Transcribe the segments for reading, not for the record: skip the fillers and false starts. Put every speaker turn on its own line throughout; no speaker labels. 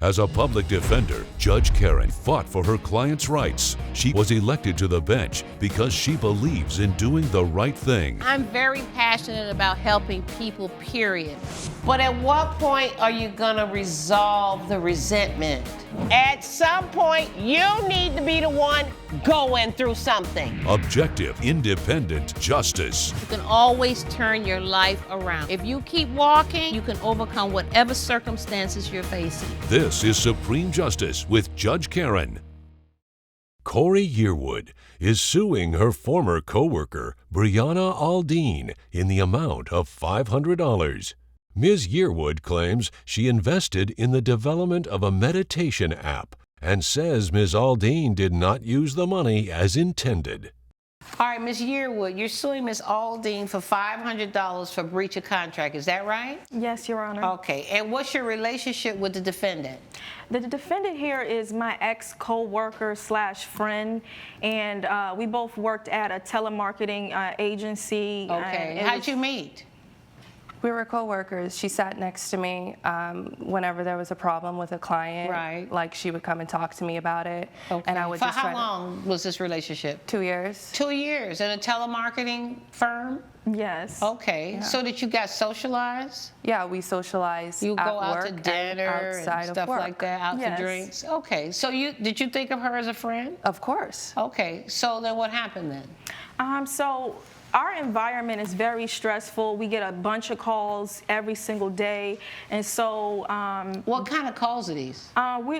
As a public defender, Judge Karen fought for her client's rights. She was elected to the bench because she believes in doing the right thing.
I'm very passionate about helping people, period. But at what point are you gonna resolve the resentment? At some point, you need to be the one going through something.
Objective, independent justice.
You can always turn your life around. If you keep walking, you can overcome whatever circumstances you're facing.
This is Supreme Justice with Judge Karen. Corey Yearwood is suing her former co-worker, Brianna Aldean, in the amount of $500. Ms. Yearwood claims she invested in the development of a meditation app and says Ms. Aldean did not use the money as intended.
All right, Ms. Yearwood, you're suing Ms. Aldean for $500 for breach of contract. Is that right?
Yes, Your Honor.
Okay, and what's your relationship with the defendant?
The defendant here is my ex-co-worker slash friend, and we both worked at a telemarketing agency.
Okay, how'd you meet?
We were co-workers. She sat next to me whenever there was a problem with a client.
Right.
Like she would come and talk to me about it.
Okay.
And I would
For
just
how long was this relationship?
2 years.
2 years in a telemarketing firm?
Yes.
Okay.
Yeah.
So that you got socialized?
Yeah, we socialized
You
at
go out
work
to dinner and
outside
stuff
of work.
like that, out
Yes.
to drinks? Okay. So did you think of her as a friend?
Of course.
Okay. So then what happened then?
So our environment is very stressful. We get a bunch of calls every single day, and so
What kind of calls are these?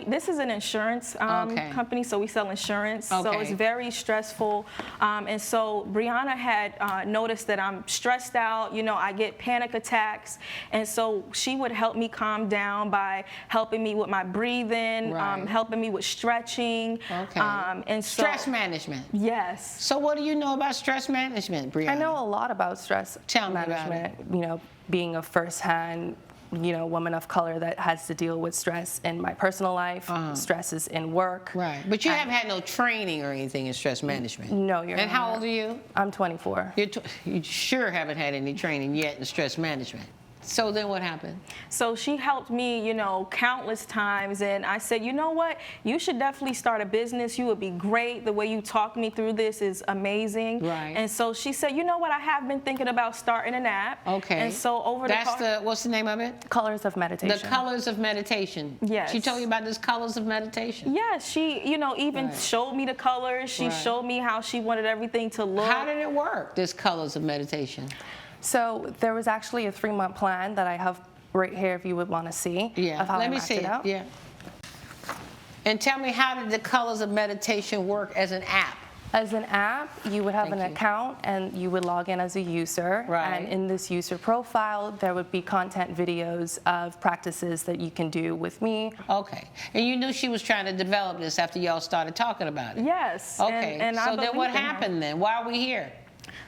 this is an insurance
Okay.
company, so we sell insurance. So
Okay.
it's very stressful, and so Brianna had noticed that I'm stressed out. You know, I get panic attacks, and so she would help me calm down by helping me with my breathing,
Right.
helping me with stretching.
Okay.
And so,
Stress management.
Yes.
So what do you know about stress management, Brianna?
I know a lot about stress
Tell me about
management. You know, being a first-hand, woman of color that has to deal with stress in my personal life, stresses in work.
Right. But you haven't had no training or anything in stress management.
No, you're
And how
not.
old are you?
I'm 24.
You sure haven't had any training yet in stress management. So then what happened?
So she helped me, countless times, and I said, you know what? You should definitely start a business. You would be great. The way you talked me through this is amazing.
Right.
And so she said, you know what? I have been thinking about starting an app.
Okay.
And so
What's the name of it?
Colors of meditation.
The Colors of Meditation.
Yes.
She told you about this Colors of Meditation.
Yes, she, even
Right.
showed me the colors. She
Right.
showed me how she wanted everything to look.
How did it work, this Colors of Meditation?
So there was actually a 3-month plan that I have right here if you would want to see.
Yeah,
Of how
let
I
me
mapped
see it.
out.
Yeah. And tell me, how did the Colors of Meditation work as an app?
As an app, you would have
Thank
an
you.
account and you would log in as a user.
Right.
And in this user profile, there would be content videos of practices that you can do with me.
Okay. And you knew she was trying to develop this after y'all started talking about it?
Yes.
Okay.
And I
So then what
believed in her.
happened then? Why are we here?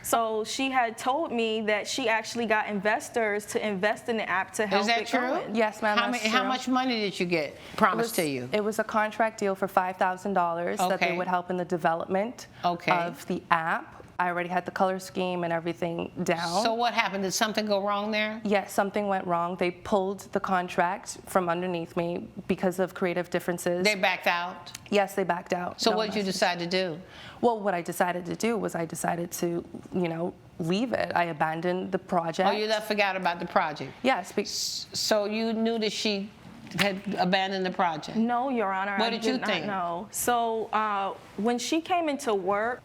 So she had told me that she actually got investors to invest in the app to help
Is that
it
true?
going.
Yes, ma'am, that's
How
true.
much money did you get promised to you?
It was a contract deal for $5,000 that
Okay.
they would help in the development
Okay.
of the app. I already had the color scheme and everything down.
So what happened? Did something go wrong there?
Yes, something went wrong. They pulled the contract from underneath me because of creative differences.
They backed out?
Yes, they backed out.
So
No
what did you
message.
decide to do?
Well, what I decided to do was I decided to, leave it. I abandoned the project.
Oh, you forgot about the project?
Yes.
So you knew that she had abandoned the project?
No, Your Honor.
What
I
did you
not
think?
know. So when she came into work,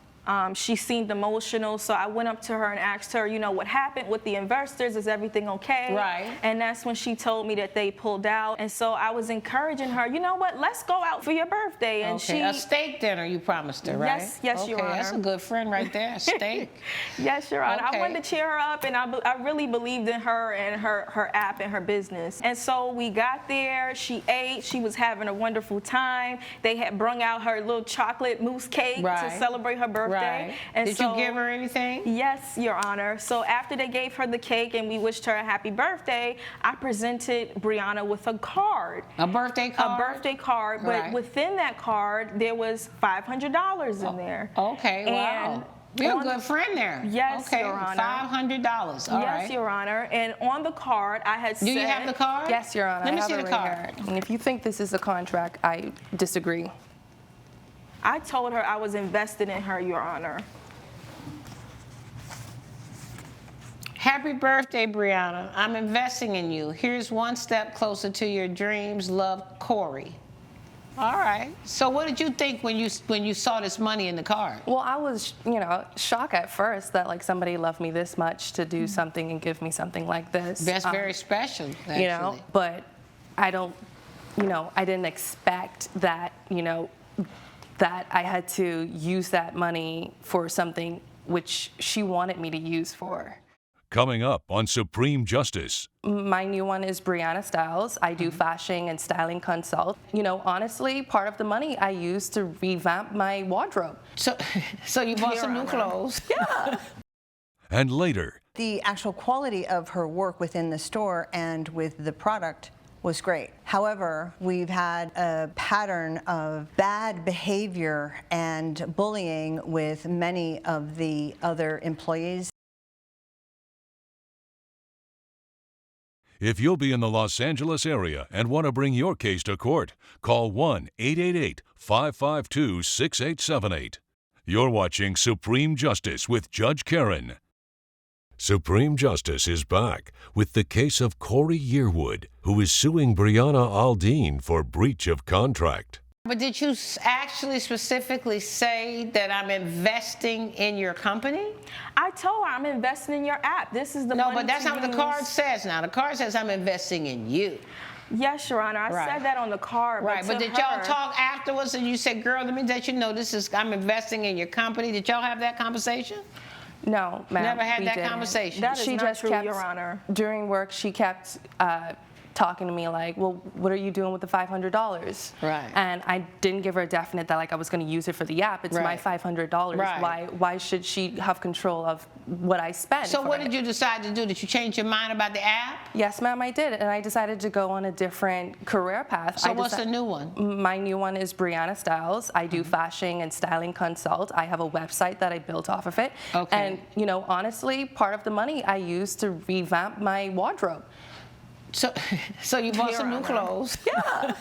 she seemed emotional, so I went up to her and asked her, what happened with the investors? Is everything okay?
Right.
And that's when she told me that they pulled out. And so I was encouraging her, you know what, let's go out for your birthday. And
Okay. A steak dinner you promised her, right?
Yes, Your
Okay, that's a
Honor.
good friend right there, a steak.
Yes, Your Honor.
Okay.
I wanted to cheer her up, and I really believed in her and her app and her business. And so we got there. She ate. She was having a wonderful time. They had brung out her little chocolate mousse cake
Right.
to celebrate her birthday.
Right.
And
Did
so,
you give her anything?
Yes, Your Honor. So after they gave her the cake and we wished her a happy birthday, I presented Brianna with a card.
A birthday card?
A birthday card, but
Right.
within that card, there was $500 in there.
Okay, wow.
And
You're a good friend there.
Yes,
okay.
Your Honor.
$500. All right.
Yes, Your Honor. And on the card, I had said...
Do you have the card?
Yes, Your Honor.
Let me
I have
see
it
the
right
card.
here. And if you think this is a contract, I disagree.
I told her I was invested in her, Your Honor.
Happy birthday, Brianna. I'm investing in you. Here's one step closer to your dreams. Love, Corey. All right. So what did you think when you saw this money in the card?
Well, I was, shocked at first that like somebody loved me this much to do something and give me something like this.
That's very special, actually.
But I don't, I didn't expect that, that I had to use that money for something which she wanted me to use for.
Coming up on Supreme Justice.
My new one is Brianna Styles. I do fashion and styling consult. Honestly, part of the money I use to revamp my wardrobe.
So you bought some new clothes?
Yeah.
And later.
The actual quality of her work within the store and with the product was great. However, we've had a pattern of bad behavior and bullying with many of the other employees.
If you'll be in the Los Angeles area and want to bring your case to court, call 1-888-552-6878. You're watching Supreme Justice with Judge Karen. Supreme Justice is back with the case of Corey Yearwood, who is suing Brianna Aldean for breach of contract.
But did you actually specifically say that I'm investing in your company?
I told her I'm investing in your app. This is the money.
No, but that's
to
not what the
use.
card says now. The card says I'm investing in you.
Yes, Your Honor. I said that on the card.
Right, but
to
did y'all
her-
talk afterwards and you said, girl, let me let you know I'm investing in your company? Did y'all have that conversation?
No, ma'am.
Never had
we
that
didn't.
conversation.
That is
She
not
just
true,
kept,
Your Honor.
During work, she kept talking to me like, well, what are you doing with the $500?
Right.
And I didn't give her a definite that like I was going to use it for the app. It's my $500.
Right.
Why should she have control of what I spend?
So what
for
did
it?
you decide to do? Did you change your mind about the app?
Yes, ma'am, I did. And I decided to go on a different career path.
So what's the new one?
My new one is Brianna Styles. I do fashion and styling consult. I have a website that I built off of it.
Okay.
And, honestly, part of the money I use to revamp my wardrobe.
So you bought some new
Honor.
clothes?
Yeah.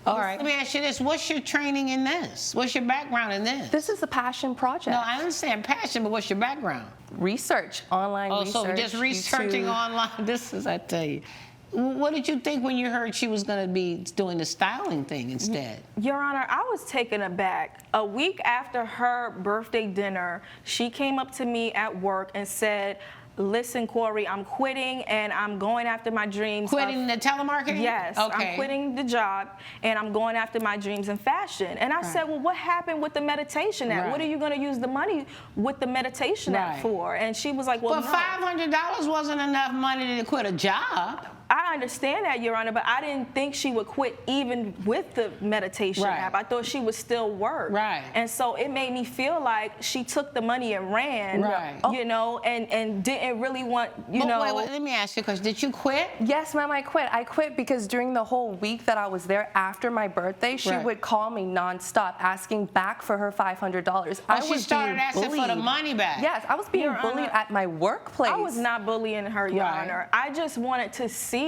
All right. Let me ask you this. What's your training in this? What's your background in this?
This is a passion project.
No, I understand passion, but what's your background?
Research, online research.
Oh, so just researching
YouTube.
online. This is, I tell you. What did you think when you heard she was going to be doing the styling thing instead?
Your Honor, I was taken aback. A week after her birthday dinner, she came up to me at work and said, listen, Corey, I'm quitting and I'm going after my dreams.
Quitting the telemarketing?
Yes,
Okay.
I'm quitting the job and I'm going after my dreams in fashion. And I said, well, what happened with the meditation app?
Right.
What are you going to use the money with the meditation app for? And she was like, well,
But
no.
$500 wasn't enough money to quit a job.
I understand that, Your Honor, but I didn't think she would quit even with the meditation app. I thought she would still work.
Right.
And so it made me feel like she took the money and ran, and didn't really want,
Wait, let me ask you a question. Did you quit?
Yes, ma'am, I quit. I quit because during the whole week that I was there after my birthday, she would call me nonstop asking back for her $500.
Oh, she started asking for the money back.
Yes, I was being
Your
bullied
Honor,
at my workplace.
I was not bullying her, Your Honor. I just wanted to see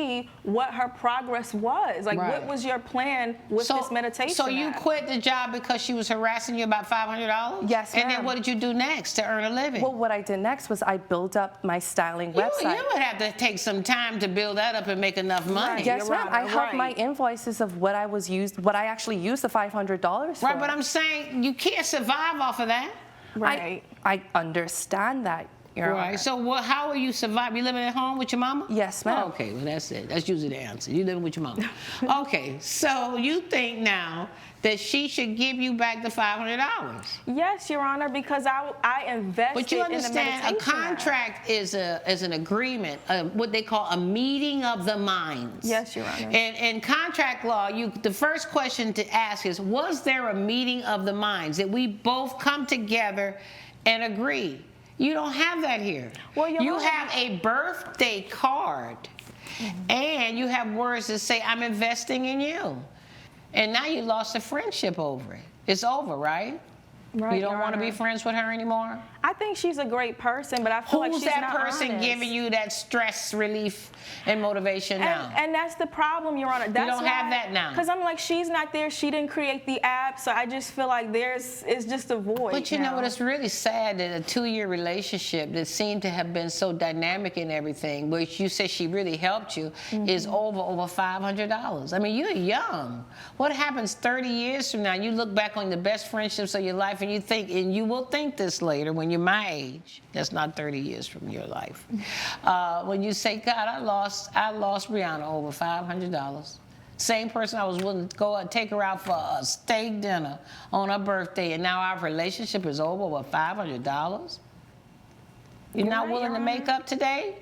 what her progress was. Like, what was your plan with this meditation
So you
app?
quit the job because she was harassing you about $500?
Yes, ma'am.
And then what did you do next to earn a living?
Well, what I did next was I built up my styling website.
You would have to take some time to build that up and make enough money.
Yes, ma'am. I have my invoices of what I actually used the $500 for.
Right, but I'm saying you can't survive off of that.
Right.
I understand that, Your Honor.
So how are you surviving? You living at home with your mama?
Yes, ma'am.
Okay, well, that's it. That's usually the answer. You living with your mama. Okay, so you think now that she should give you back the $500?
Yes, Your Honor, because I invested
But you
in the
understand, a
meditation
contract is an agreement, what they call a meeting of the minds.
Yes, Your Honor.
And in contract law, the first question to ask is, was there a meeting of the minds that we both come together and agree? You don't have that here.
Well,
you have a birthday card, and you have words that say, I'm investing in you. And now you lost a friendship over it. It's over, right?
Right,
You don't
Your
want to be
Honor.
friends with her anymore?
I think she's a great person, but I feel like
Who's
she's
that
not
person
honest.
giving you that stress relief and motivation now?
And that's the problem, Your Honor. That's
don't have that now.
Because I'm like, she's not there. She didn't create the app, so I just feel like it's just a void.
But you know what? It's really sad that a 2-year relationship that seemed to have been so dynamic and everything, which you said she really helped you, is over $500. I mean, you're young. What happens 30 years from now? You look back on the best friendships of your life, and you think, and you will think this later when you're my age. That's not 30 years from your life. When you say, God, I lost Brianna over $500. Same person I was willing to go and take her out for a steak dinner on her birthday, and now our relationship is over $500. You're not
right,
willing
Your
to make
Honor.
up today?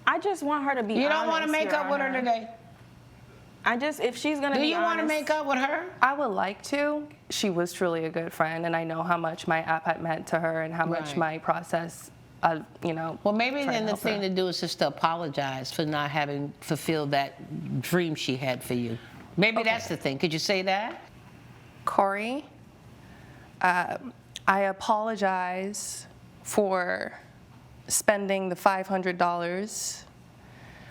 I just want her to be honest.
You don't want to make
Your
up with her
Honor.
today?
If she's going to
Do
be
you
honest.
want to make up with her?
I would like to. She was truly a good friend, and I know how much my app had meant to her and how much
Right.
my process,
Well, maybe
trying to
then the
help
thing
her.
to do is just to apologize for not having fulfilled that dream she had for you. Maybe that's the thing. Could you say that?
Corey, I apologize for spending the $500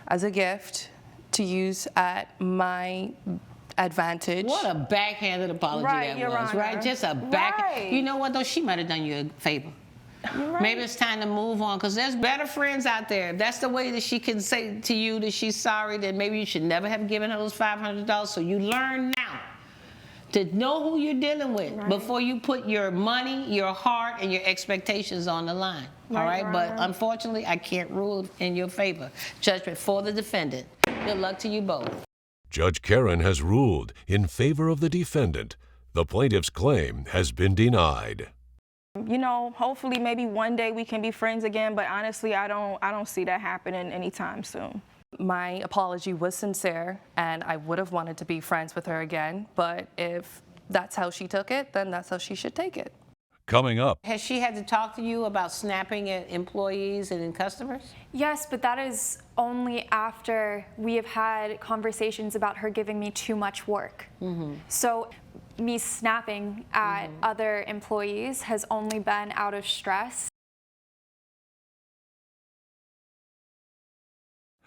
as a gift to use at my advantage.
What a backhanded apology
Right,
that
Your
was,
Honor.
right? Just a back.
Right.
You know what, though? She might have done you a favor.
You're right.
Maybe it's time to move on, because there's better friends out there. If that's the way that she can say to you that she's sorry, then maybe you should never have given her those $500. So you learn now to know who you're dealing with before you put your money, your heart, and your expectations on the line. All
Right,
right? But
Your Honor.
unfortunately, I can't rule in your favor. Judgment for the defendant. Good luck to you both.
Judge Karen has ruled in favor of the defendant. The plaintiff's claim has been denied.
You know, hopefully maybe one day we can be friends again, but honestly, I don't see that happening anytime soon.
My apology was sincere, and I would have wanted to be friends with her again, but if that's how she took it, then that's how she should take it.
Coming up,
Has she had to talk to you about snapping at employees and customers?
Yes, but that is only after we have had conversations about her giving me too much work. So me snapping at other employees has only been out of stress.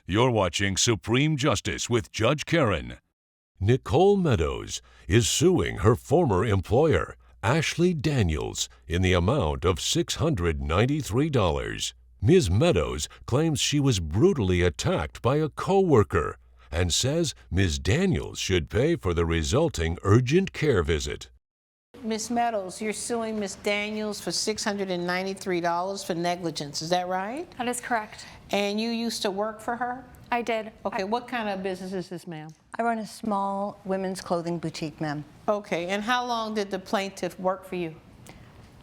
you're watching Supreme Justice with Judge Karen. Nicole Meadows is suing her former employer, Ashley Daniels, in the amount of $693. Ms. Meadows claims she was brutally attacked by a co-worker and says Ms. Daniels should pay for the resulting urgent care visit.
Ms. Meadows, you're suing Ms. Daniels for $693 for negligence. Is that right?
That is correct.
And you used to work for her?
I did.
Okay, what kind of business is this, ma'am?
I run a small women's clothing boutique, ma'am.
Okay, and how long did the plaintiff work for you?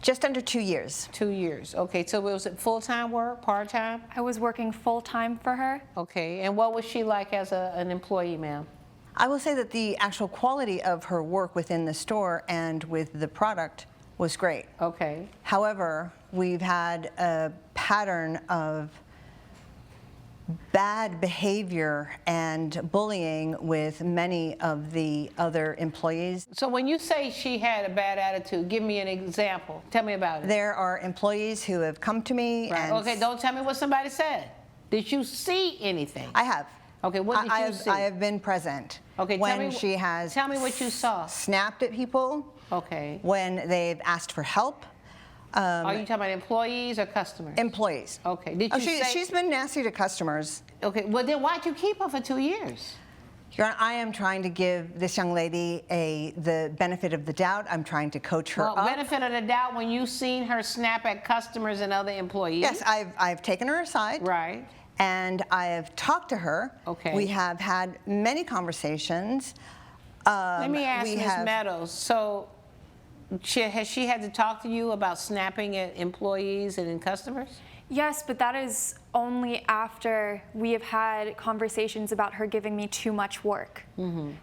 Just under 2 years.
2 years. Okay, so was it full-time work, part-time?
I was working full-time for her.
Okay, and what was she like as an employee, ma'am?
I will say that the actual quality of her work within the store and with the product was great.
Okay.
However, we've had a pattern of bad behavior and bullying with many of the other employees.
So when you say she had a bad attitude, give me an example. Tell me about it.
There are employees who have come to me
Right.
and
Okay, don't tell me what somebody said. Did you see anything?
I have.
Okay, what did
I
you
have,
see?
I have been present
Okay,
when she has
tell me what you saw.
snapped at people,
Okay.
when they've asked for help.
Are you talking about employees or customers?
Employees.
Okay. Did
Oh,
you say?
she's been nasty to customers.
Okay. Well, then why'd you keep her for 2 years?
Your Honor, I am trying to give this young lady the benefit of the doubt. I'm trying to coach her
Well,
up.
benefit of the doubt when you seen her snap at customers and other employees.
Yes, I've taken her aside.
Right.
And I have talked to her.
Okay.
We have had many conversations.
Let me ask
we
Ms.
have-
Meadows. So, has she had to talk to you about snapping at employees and customers?
Yes, but that is only after we have had conversations about her giving me too much work.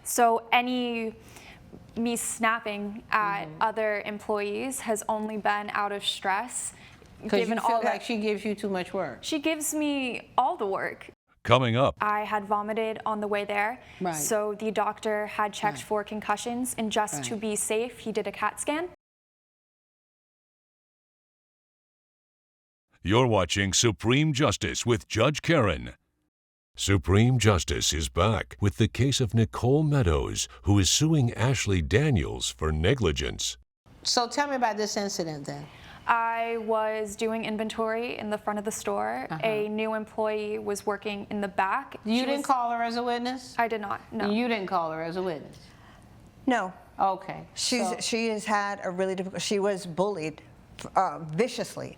So me snapping at other employees has only been out of stress.
Because you
given
feel
all
like
that
she gives you too much work.
she gives me all the work.
Coming up,
I had vomited on the way there,
Right.
so the doctor had checked for concussions, and just to
Right.
be safe, he did a CAT scan.
You're watching Supreme Justice with Judge Karen. Supreme Justice is back with the case of Nicole Meadows, who is suing Ashley Daniels for negligence.
So tell me about this incident then.
I was doing inventory in the front of the store. A new employee was working in the back.
You didn't call her as a witness?
I did not, no.
You didn't call her as a witness?
No.
Okay.
She has had a really difficult, she was bullied viciously.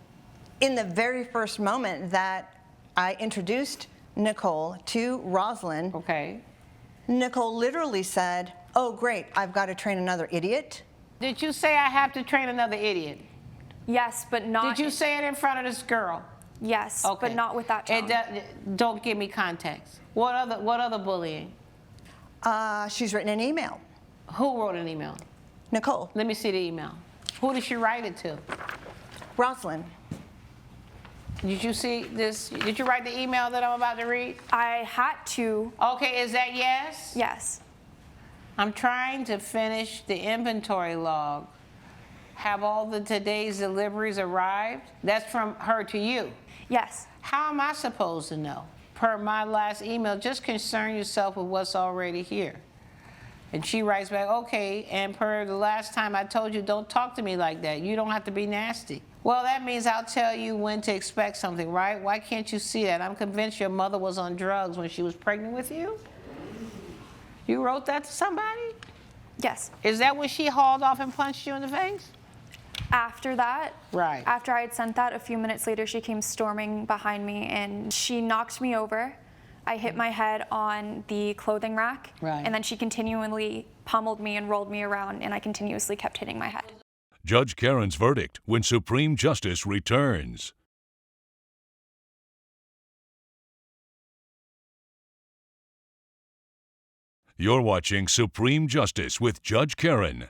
In the very first moment that I introduced Nicole to Rosalind,
Okay.
Nicole literally said, "Oh great, I've got to train another idiot."
Did you say I have to train another idiot?
Yes, but not.
Did you say it in front of this girl?
Yes,
Okay.
but not with that tone.
Don't give me context. What other bullying?
She's written an email.
Who wrote an email?
Nicole.
Let me see the email. Who did she write it to?
Rosalind.
Did you see this? Did you write the email that I'm about to read?
I had to.
Okay, is that yes?
Yes.
I'm trying to finish the inventory log. Have all the today's deliveries arrived? That's from her to you.
Yes.
How am I supposed to know? Per my last email, just concern yourself with what's already here. And she writes back, okay, and per the last time I told you, don't talk to me like that. You don't have to be nasty. Well, that means I'll tell you when to expect something, right? Why can't you see that? I'm convinced your mother was on drugs when she was pregnant with you. You wrote that to somebody?
Yes.
Is that when she hauled off and punched you in the face?
After that,
Right.
after I had sent that, a few minutes later, she came storming behind me and she knocked me over. I hit my head on the clothing rack.
Right.
And then she continually pummeled me and rolled me around, and I continuously kept hitting my head.
Judge Karen's verdict when Supreme Justice returns. You're watching Supreme Justice with Judge Karen.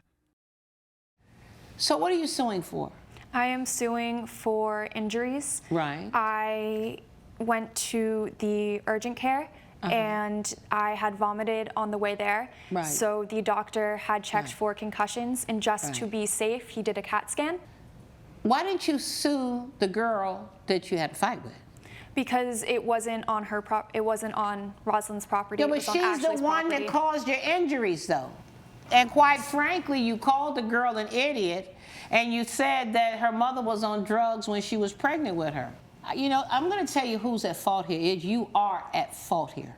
So what are you suing for?
I am suing for injuries.
Right.
I went to the urgent care and I had vomited on the way there.
Right.
So the doctor had checked for concussions, and just to
Right.
be safe, he did a CAT scan.
Why didn't you sue the girl that you had a fight with?
Because it wasn't on it wasn't on Rosalind's property.
Yeah,
it
but
was on
she's the
Ashley's
one
property.
that caused your injuries, though. And quite frankly, you called the girl an idiot, and you said that her mother was on drugs when she was pregnant with her. You know, I'm going to tell you who's at fault here. You are at fault here.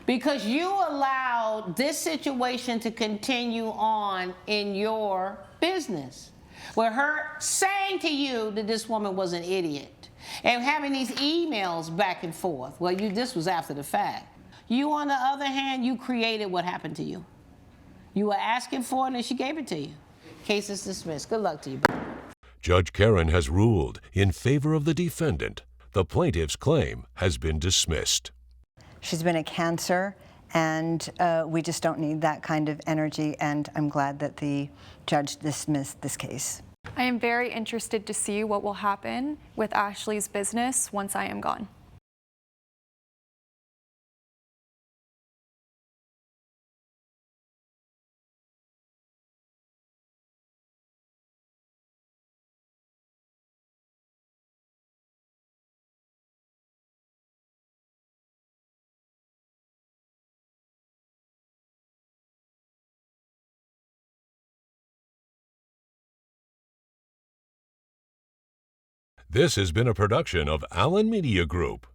Because you allowed this situation to continue on in your business, where her saying to you that this woman was an idiot and having these emails back and forth. Well, this was after the fact. You, on the other hand, you created what happened to you. You were asking for it, and she gave it to you. Case is dismissed. Good luck to you.
Judge Karen has ruled in favor of the defendant. The plaintiff's claim has been dismissed.
She's been a cancer, and we just don't need that kind of energy, and I'm glad that the judge dismissed this case.
I am very interested to see what will happen with Ashley's business once I am gone.
This has been a production of Allen Media Group.